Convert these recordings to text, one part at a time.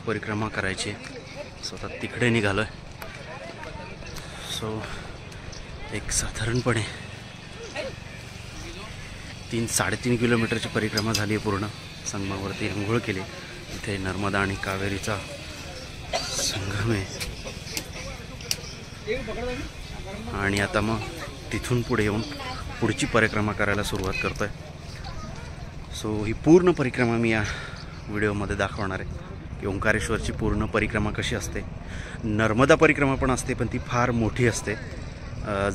परिक्रमा करायची सो आता तिकडे निघालो आहे। सो एक साधारणपणे 3-3.5 किलोमीटरची परिक्रमा झाली आहे पूर्ण। संगमावरती अंघोळ केली, इथे नर्मदा आणि कावेरीचा संगम आहे आणि आता मग तिथून पुढे येऊन पुढची परिक्रमा करायला सुरुवात करतोय। सो ही पूर्ण परिक्रमा मी या व्हिडिओमध्ये दाखवणार आहे की ओंकारेश्वरची पूर्ण परिक्रमा कशी असते। नर्मदा परिक्रमा पण असते, पण ती फार मोठी असते,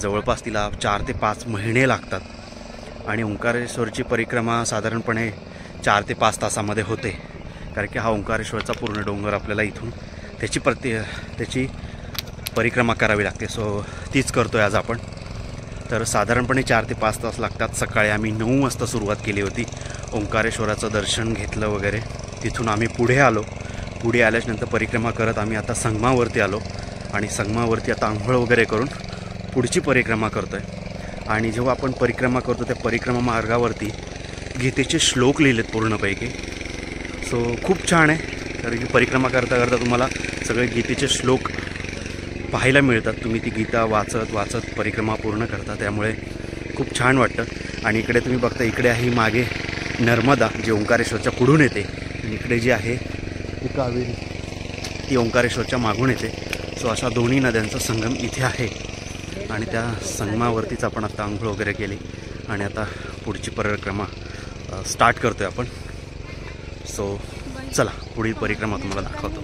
जवळपास तिला 4 ते 5 महिने लागतात आणि ओंकारेश्वरची परिक्रमा साधारणपणे 4 ते 5 तासामध्ये होते, कारण की हा ओंकारेश्वरचा पूर्ण डोंगर आपल्याला इथून त्याची परिक्रमा करावी लागते। सो तीच करतो आहे आज आपण। तर साधारणपणे 4 ते 5 तास लागतात। सकाळी आम्ही 9 वाजता सुरुवात केली होती, ओंकारेश्वराचं दर्शन घेतलं वगैरे, तिथून आम्ही पुढे आलो। पुढे आल्याच्यानंतर परिक्रमा करत आम्ही आता संगमावरती आलो आणि संगमावरती आता आंघोळ वगैरे करून पुढची परिक्रमा करतो आहे। आणि जेव्हा आपण परिक्रमा करतो त्या परिक्रमा मार्गावरती गीतेचे श्लोक लिहिलेत पूर्णपैकी। सो खूप छान आहे, कारण की परिक्रमा करता करता तुम्हाला सगळे गीतेचे श्लोक पाहायला मिळतात। तुम्ही ती गीता वाचत वाचत परिक्रमा पूर्ण करता, त्यामुळे खूप छान वाटतं। आणि इकडे तुम्ही बघता, इकडे आहे मागे नर्मदा जी ओंकारेश्वरच्या पुढून येते, आणि इकडे जी आहे ती कावेरी, ती ओंकारेश्वरच्या मागून येते। सो अशा दोन्ही नद्यांचा संगम इथे आहे आणि त्या संगमावरतीच आपण आता आंघोळ वगैरे केली आणि आता पुढची परिक्रमा स्टार्ट करतो आहे आपण। सो चला पुढील परिक्रमा तुम्हाला दाखवतो।